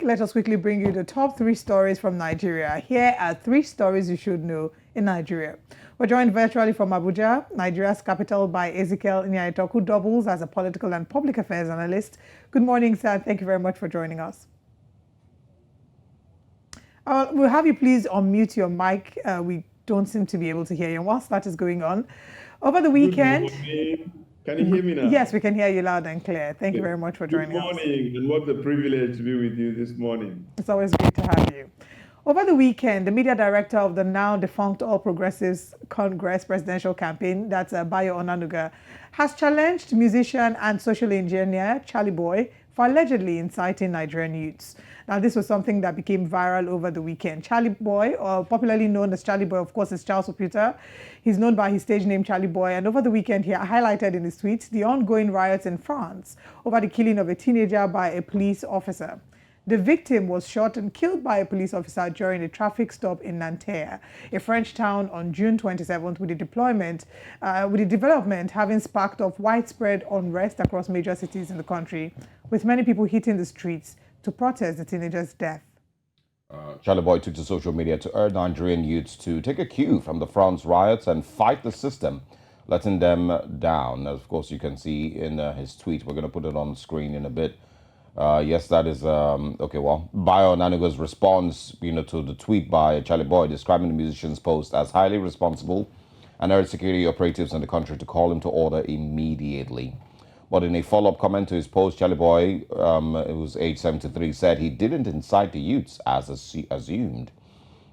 Let us quickly bring you the top 3 stories from Nigeria. Here are 3 stories you should know in Nigeria. We're joined virtually from Abuja, Nigeria's capital, by Ezekiel Nyaitok, who doubles as a political and public affairs analyst. Good morning, sir. Thank you very much for joining us. We'll have you please unmute your mic. We don't seem to be able to hear you. And whilst that is going on, over the weekend... Good morning. Can you hear me now? Yes, we can hear you loud and clear. Thank you very much for joining us. Good morning, and what a privilege to be with you this morning. It's always great to have you. Over the weekend, the media director of the now defunct All Progressives Congress presidential campaign, that's Bayo Onanuga, has challenged musician and social engineer Charly Boy for allegedly inciting Nigerian youths. Now, this was something that became viral over the weekend. Charly Boy, or popularly known as Charly Boy, of course, is Charles Oputa. He's known by his stage name Charly Boy. And over the weekend, he highlighted in his tweets the ongoing riots in France over the killing of a teenager by a police officer. The victim was shot and killed by a police officer during a traffic stop in Nanterre, a French town, on June 27th, with the development having sparked off widespread unrest across major cities in the country, with many people hitting the streets to protest the teenager's death. Charly Boy took to social media to urge Nigerian youths to take a cue from the France riots and fight the system, letting them down. Of course, you can see in his tweet, we're going to put it on the screen in a bit. Yes, that is, okay, well, Bayo Onanuga's response, to the tweet by Charly Boy describing the musician's post as highly responsible and urged security operatives in the country to call him to order immediately. But in a follow-up comment to his post, Charly Boy, who's age 73, said he didn't incite the youths as assumed.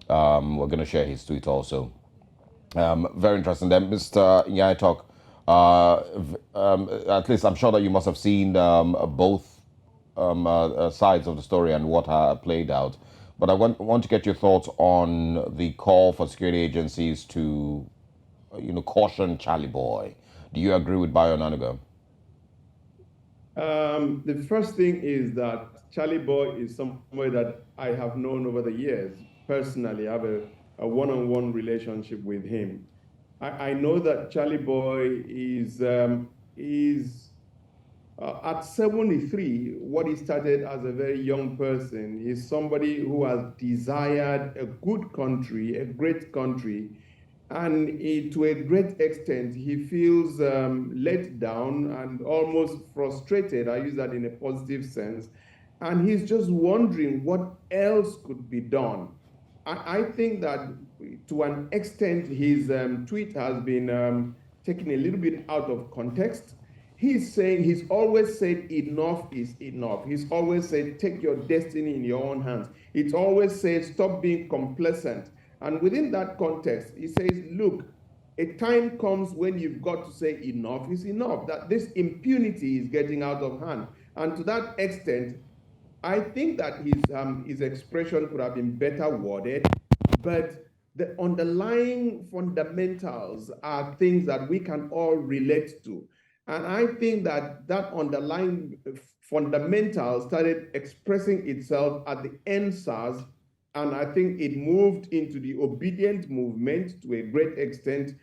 We're going to share his tweet also. Very interesting. Then, Mr. Nyaitok, at least I'm sure that you must have seen both sides of the story and what played out. But I want to get your thoughts on the call for security agencies to, caution Charly Boy. Do you agree with Bayo Onanuga? The first thing is that Charly Boy is somebody that I have known over the years. Personally, I have a one-on-one relationship with him. I know that Charly Boy is at 73, what he started as a very young person is somebody who has desired a good country, a great country, and to a great extent, he feels let down and almost frustrated. I use that in a positive sense. And he's just wondering what else could be done. I think that to an extent, his tweet has been taken a little bit out of context. He's always said enough is enough. He's always said, take your destiny in your own hands. It's always said, stop being complacent. And within that context, he says, look, a time comes when you've got to say enough is enough, that this impunity is getting out of hand. And to that extent, I think that his expression could have been better worded, but the underlying fundamentals are things that we can all relate to. And I think that underlying fundamental started expressing itself at the NSAS, and I think it moved into the obedient movement to a great extent.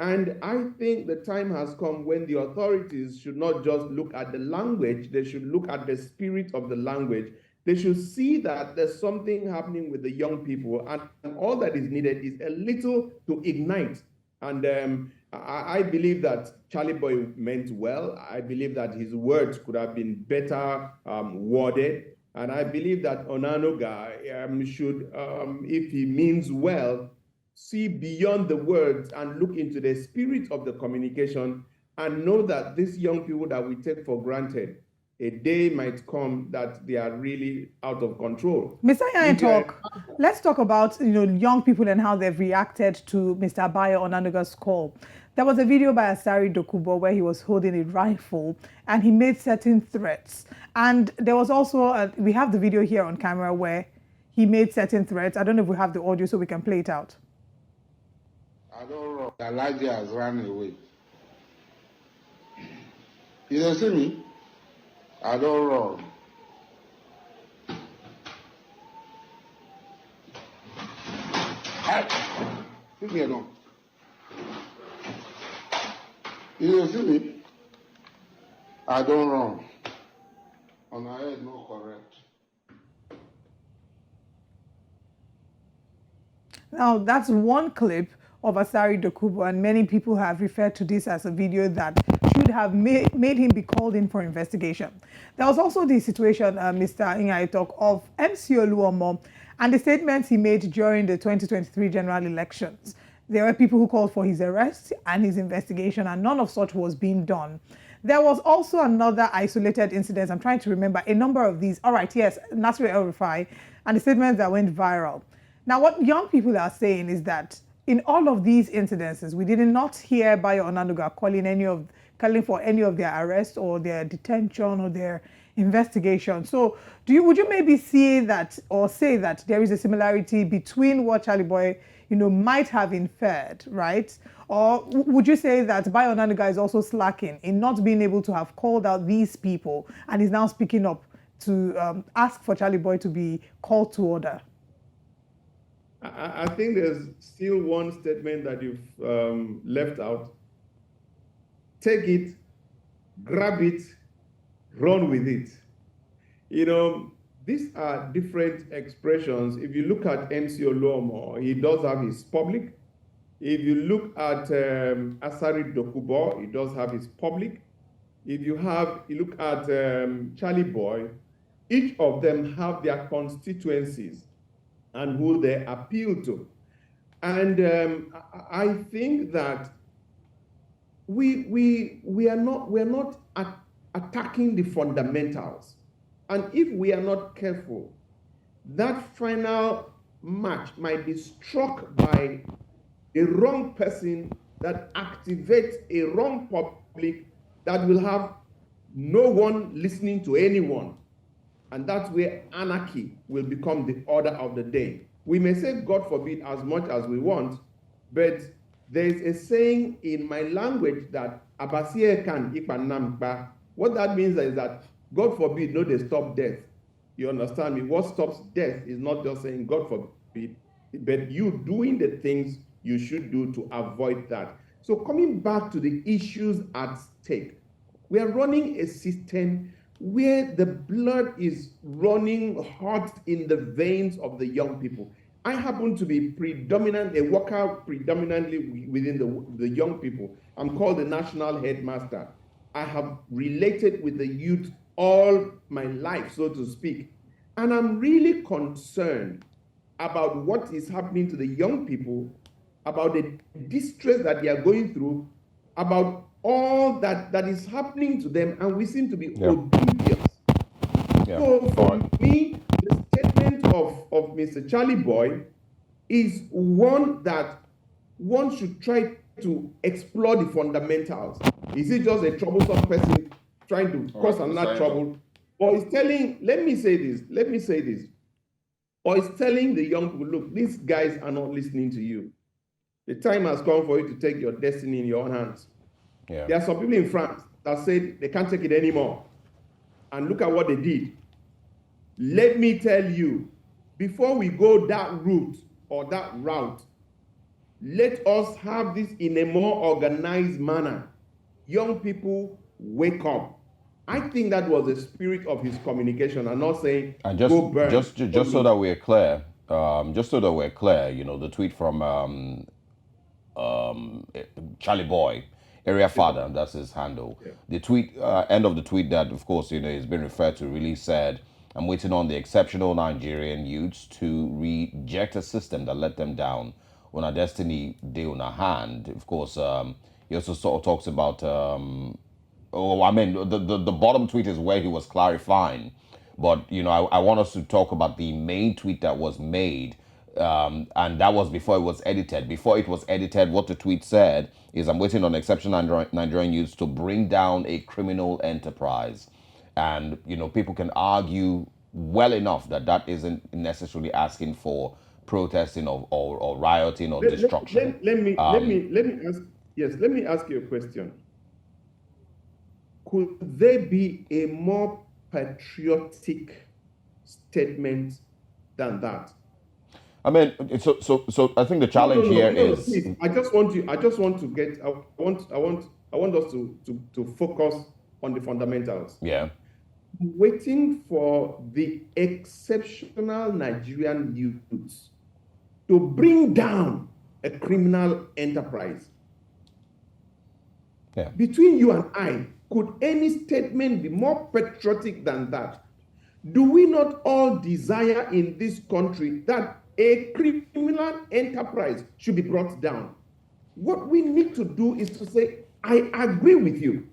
And I think the time has come when the authorities should not just look at the language, they should look at the spirit of the language. They should see that there's something happening with the young people, and all that is needed is a little to ignite. And I believe that Charly Boy meant well. I believe that his words could have been better worded. And I believe that Onanuga should, if he means well, see beyond the words and look into the spirit of the communication and know that these young people that we take for granted, a day might come that they are really out of control. Mr. Nyaitok, let's talk about young people and how they've reacted to Mr. Bayo Onanuga's call. There was a video by Asari Dokubo where he was holding a rifle and he made certain threats. And there was also, we have the video here on camera where he made certain threats. I don't know if we have the audio so we can play it out. I don't know. Elijah has run away. You don't see me? I don't run. Leave me alone. You don't see me? I don't run. On my head, no correct. Now, that's one clip of Asari Dokubo, and many people have referred to this as a video that should have made him be called in for investigation. There was also the situation, Mr. Ingai talk of MC Oluomo and the statements he made during the 2023 general elections. There were people who called for his arrest and his investigation, and none of such was being done. There was also another isolated incident. I'm trying to remember a number of these. All right, yes, Nasir El-Rufai and the statements that went viral. Now, what young people are saying is that in all of these incidences, we did not hear Bayo Onanuga calling for any of their arrest or their detention or their investigation. So, would you maybe see that or say that there is a similarity between what Charly Boy, might have inferred, right? Or would you say that Bayo Onanuga is also slacking in not being able to have called out these people and is now speaking up to ask for Charly Boy to be called to order? I think there's still one statement that you've left out. Take it, grab it, run with it. These are different expressions. If you look at MC Oluomo, he does have his public. If you look at Asari Dokubo, he does have his public. If you look at Charly Boy, each of them have their constituencies and who they appeal to. And I think that we're not attacking the fundamentals. And if we are not careful, that final match might be struck by a wrong person that activates a wrong public that will have no one listening to anyone. And that's where anarchy will become the order of the day. We may say, God forbid, as much as we want, but there's a saying in my language that Abasiye kan ipanampa. What that means is that God forbid, no, they stop death. You understand me? What stops death is not just saying God forbid, but you doing the things you should do to avoid that. So coming back to the issues at stake, we are running a system where the blood is running hot in the veins of the young people. I happen to be a worker predominantly within the young people. I'm called the national headmaster. I have related with the youth all my life, so to speak. And I'm really concerned about what is happening to the young people, about the distress that they are going through, about all that is happening to them, and we seem to be oblivious. Yeah. So for me, the statement of Mr. Charly Boy is one that one should try to explore the fundamentals. Is he just a troublesome person trying to cause another trouble? Or is telling, let me say this, or is telling the young people, look, these guys are not listening to you. The time has come for you to take your destiny in your own hands. Yeah. There are some people in France that said they can't take it anymore. And look at what they did. Let me tell you, before we go that route or that route, let us have this in a more organized manner. Young people, wake up. I think that was the spirit of his communication. I'm not saying and go burn. Just so that we're clear, the tweet from Charly Boy, Area Father, that's his handle. Yeah. The tweet, end of the tweet that, of course, has been referred to, really said, I'm waiting on the exceptional Nigerian youths to reject a system that let them down when our destiny day on our hand. Of course, he also sort of talks about, the bottom tweet is where he was clarifying. But, I want us to talk about the main tweet that was made. And that was before it was edited. Before it was edited, what the tweet said is, I'm waiting on exceptional Nigerian youths to bring down a criminal enterprise. And, people can argue well enough that isn't necessarily asking for protesting or rioting or destruction. Let me ask you a question. Could there be a more patriotic statement than that? I mean, so I think the challenge here is. Please. I want us to focus on the fundamentals. Yeah. Waiting for the exceptional Nigerian youths to bring down a criminal enterprise. Yeah. Between you and I, could any statement be more patriotic than that? Do we not all desire in this country that a criminal enterprise should be brought down? What we need to do is to say, I agree with you.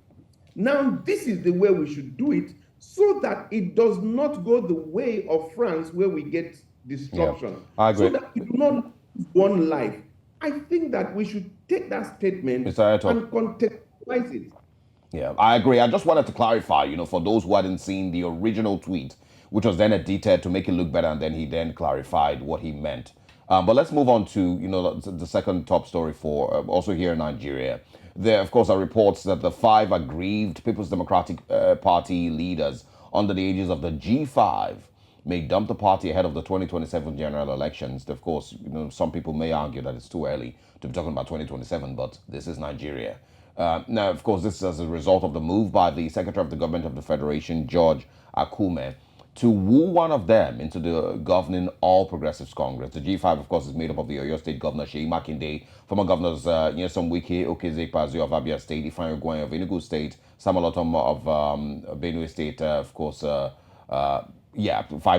Now, this is the way we should do it so that it does not go the way of France where we get destruction. I agree. So that we do not lose one life. I think that we should take that statement Mr. Eto, and contextualize it. yeah, I agree. I just wanted to clarify, for those who hadn't seen the original tweet, which was then edited to make it look better, and then he then clarified what he meant. But let's move on to, the second top story for also here in Nigeria. There, of course, are reports that the 5 aggrieved People's Democratic Party leaders under the aegis of the G5 may dump the party ahead of the 2027 general elections. Of course, some people may argue that it's too early to be talking about 2027, but this is Nigeria. Now, of course, this is as a result of the move by the Secretary of the Government of the Federation, George Akume, to woo one of them into the governing All Progressives Congress. The G5, of course, is made up of the Oyo State Governor Seyi Makinde, former governors Nyesom Wike, Okezie-Ikpeazu of Abia State, Ifeanyi Ugwuanyi of Enugu State, Samuel Ortom of Benue State, of course, 5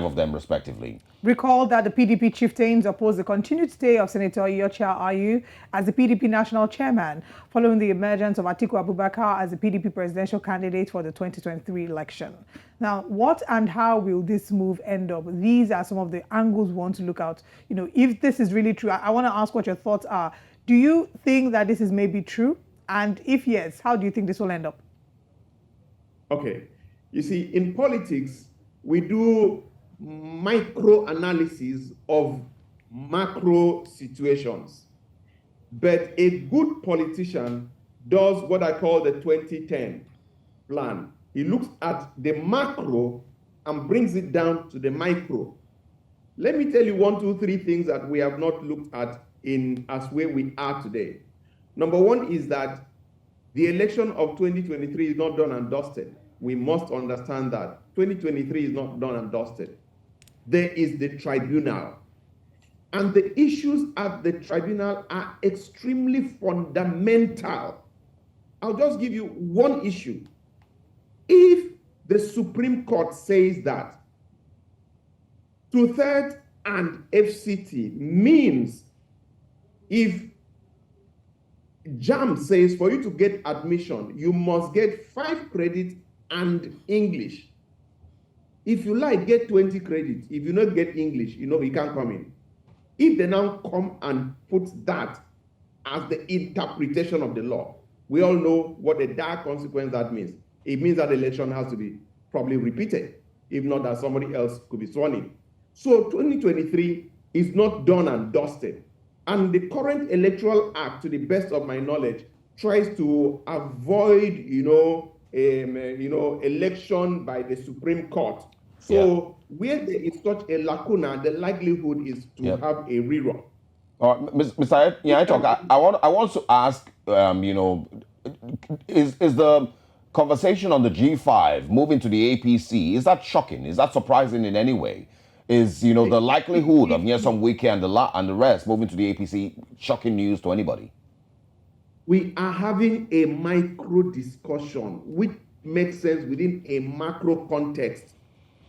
of them respectively. Recall that the PDP chieftains opposed the continued stay of Senator Iyorchia Ayu as the PDP national chairman, following the emergence of Atiku Abubakar as the PDP presidential candidate for the 2023 election. Now, what and how will this move end up? These are some of the angles we want to look at. If this is really true, I want to ask what your thoughts are. Do you think that this is maybe true? And if yes, how do you think this will end up? Okay. You see, in politics, we do micro analysis of macro situations. But a good politician does what I call the 2010 plan. He looks at the macro and brings it down to the micro. Let me tell you 1, 2, 3 things that we have not looked at as where we are today. Number one is that the election of 2023 is not done and dusted. We must understand that 2023 is not done and dusted. There is the tribunal. And the issues at the tribunal are extremely fundamental. I'll just give you one issue. If the Supreme Court says that 2/3 and FCT means if JAM says for you to get admission, you must get 5 credits and English. If you like, get 20 credits. If you not get English, you can't come in. If they now come and put that as the interpretation of the law, we all know what a dire consequence that means. It means that the election has to be probably repeated. If not, that somebody else could be sworn in. So 2023 is not done and dusted. And the current Electoral Act, to the best of my knowledge, tries to avoid, election by the Supreme Court. So where there is such a lacuna, the likelihood is to have a rerun. All right, Mr. I want to ask, is the conversation on the G5 moving to the APC, is that shocking? Is that surprising in any way? Is, the likelihood of Nyesom Wike and the rest moving to the APC shocking news to anybody? We are having a micro discussion which makes sense within a macro context.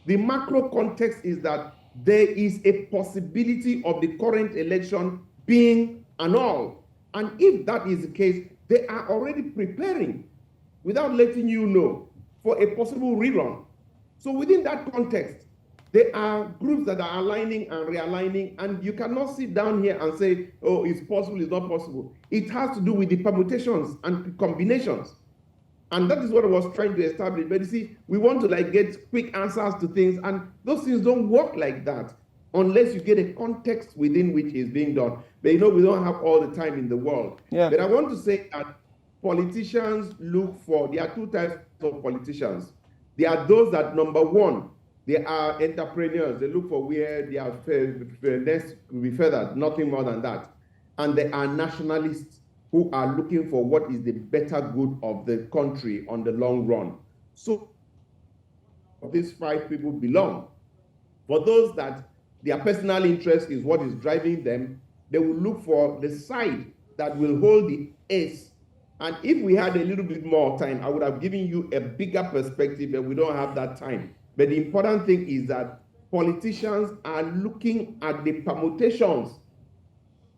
The macro context is that there is a possibility of the current election being annulled. And if that is the case, they are already preparing without letting you know for a possible rerun. So within that context, there are groups that are aligning and realigning, and you cannot sit down here and say, oh, it's possible, it's not possible. It has to do with the permutations and combinations. And that is what I was trying to establish. But you see, we want to get quick answers to things, and those things don't work like that unless you get a context within which is being done. But we don't have all the time in the world. Yeah. But I want to say that politicians there are 2 types of politicians. There are those that, number one, they are entrepreneurs. They look for where their nest will be feathered, nothing more than that. And they are nationalists who are looking for what is the better good of the country on the long run. So these 5 people belong. For those that their personal interest is what is driving them, they will look for the side that will hold the ace. And if we had a little bit more time, I would have given you a bigger perspective, but we don't have that time. But the important thing is that politicians are looking at the permutations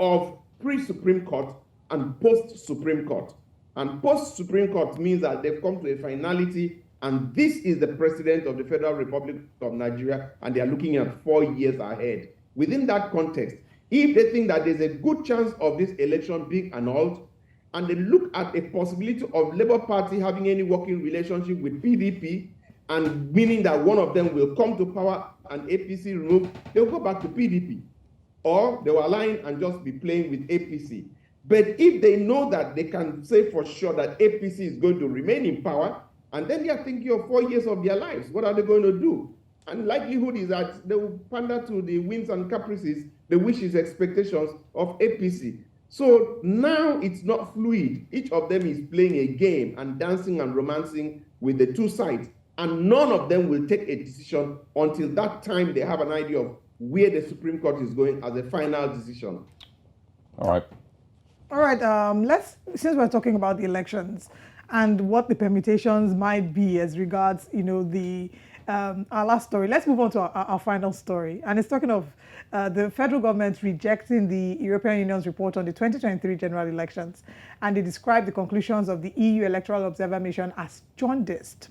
of pre-Supreme Court and post-Supreme Court. And post-Supreme Court means that they've come to a finality, and this is the President of the Federal Republic of Nigeria, and they are looking at 4 years ahead. Within that context, if they think that there's a good chance of this election being annulled, and they look at a possibility of Labour Party having any working relationship with PDP, and meaning that one of them will come to power and APC remove, they'll go back to PDP. Or they will align and just be playing with APC. But if they know that they can say for sure that APC is going to remain in power, and then they are thinking of 4 years of their lives, what are they going to do? And likelihood is that they will pander to the whims and caprices, the wishes, expectations of APC. So now it's not fluid. Each of them is playing a game and dancing and romancing with the two sides. And none of them will take a decision until that time they have an idea of where the Supreme Court is going as a final decision. All right. All right. Since we're talking about the elections and what the permutations might be as regards, our last story. Let's move on to our final story. And it's talking of the federal government rejecting the European Union's report on the 2023 general elections. And they described the conclusions of the EU Electoral Observer Mission as jaundiced.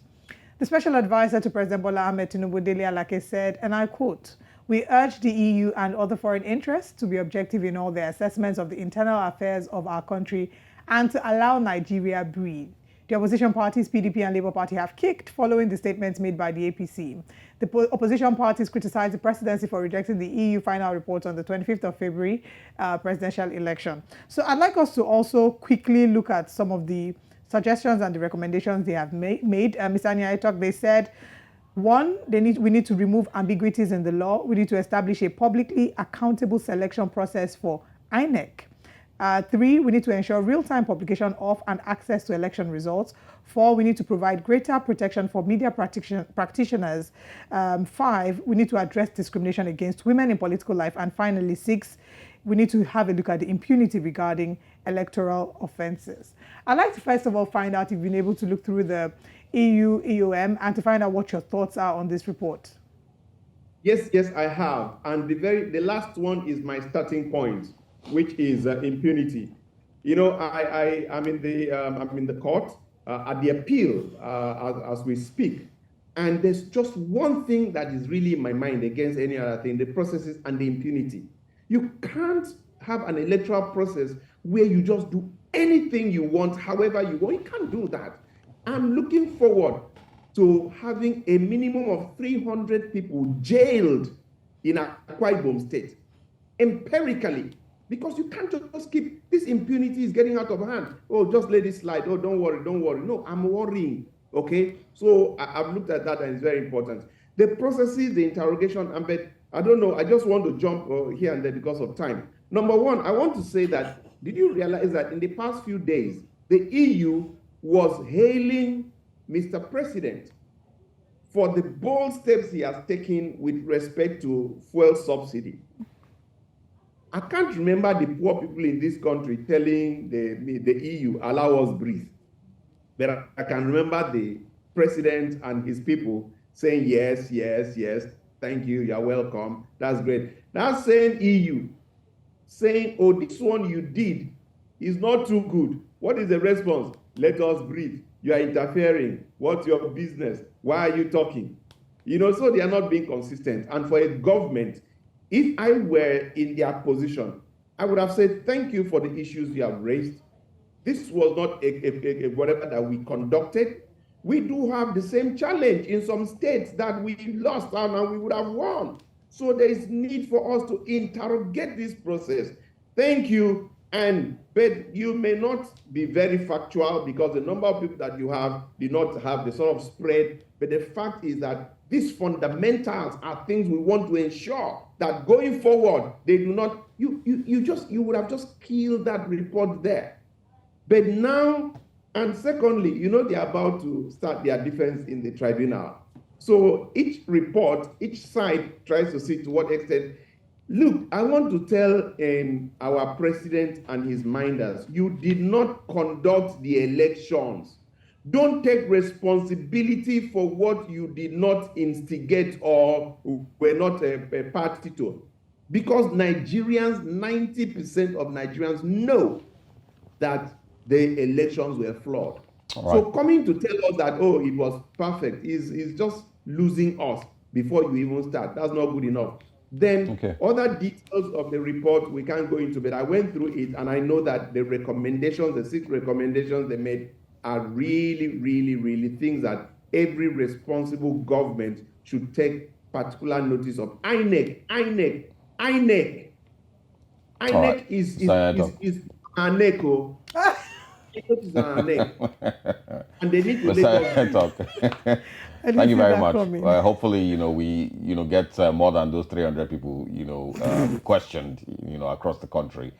The special advisor to President Bola Ahmed Tinubu, Dele Alake, said, and I quote, "We urge the EU and other foreign interests to be objective in all their assessments of the internal affairs of our country and to allow Nigeria breathe." The opposition parties, PDP and Labour Party, have kicked following the statements made by the APC. The opposition parties criticized the presidency for rejecting the EU final report on the 25th of February presidential election. So I'd like us to also quickly look at some of the suggestions and the recommendations they have made. Mr. Nyaitok, they said, one, we need to remove ambiguities in the law. We need to establish a publicly accountable selection process for INEC. 3, we need to ensure real-time publication of and access to election results. 4, we need to provide greater protection for media practitioners. 5, we need to address discrimination against women in political life. And finally, 6, we need to have a look at the impunity regarding electoral offenses. I'd like to first of all find out if you've been able to look through the EU EOM and to find out what your thoughts are on this report. Yes, I have. And the last one is my starting point, which is impunity. I'm in the court at the appeal as we speak, and there's just one thing that is really in my mind against any other thing: the processes and the impunity. You can't have an electoral process where you just do anything you want, however you want. You can't do that. I'm looking forward to having a minimum of 300 people jailed in Akwa Ibom State, empirically, because you can't just keep, this impunity is getting out of hand. Oh, just let it slide. Oh, don't worry. No, I'm worrying, okay? So I've looked at that, and it's very important. The processes, the interrogation, but I don't know, I just want to jump here and there because of time. Number one, I want to say that, did you realize that in the past few days, the EU was hailing Mr. President for the bold steps he has taken with respect to fuel subsidy? I can't remember the poor people in this country telling the EU, allow us breathe. But I can remember the president and his people saying, yes, thank you, you're welcome, that's great. Now saying EU, saying, oh, this one you did is not too good. What is the response? Let us breathe. You are interfering. What's your business? Why are you talking? So they are not being consistent. And for a government, if I were in their position, I would have said, thank you for the issues you have raised. This was not a whatever that we conducted. We do have the same challenge in some states that we lost and we would have won. So there is need for us to interrogate this process. Thank you. But you may not be very factual because the number of people that you have did not have the sort of spread. But the fact is that these fundamentals are things we want to ensure that going forward, they do not, you would have just killed that report there. But now, and secondly, they're about to start their defense in the tribunal. So each report, each side tries to see to what extent Look, I want to tell our president and his minders, you did not conduct the elections. Don't take responsibility for what you did not instigate or were not a party to. Because Nigerians, 90% of Nigerians know that the elections were flawed. All So right. coming to tell us that, oh, it was perfect is just losing us before you even start. That's not good enough. Then Okay. other details of the report we can't go into, but I went through it and I know that the recommendations, the 6 recommendations they made are really, really, really things that every responsible government should take particular notice of. INEC All right. Senator. is an echo. Is an neck, and they need to let us be. Senator. At Thank least you see very that much. coming. Hopefully, we get more than those 300 people, questioned, across the country.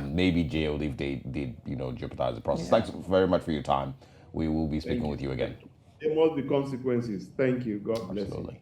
Maybe jailed if they did, jeopardize the process. Yeah. Thanks very much for your time. We will be speaking Thank with you you. again. There must be consequences. Thank you. God bless you. Absolutely.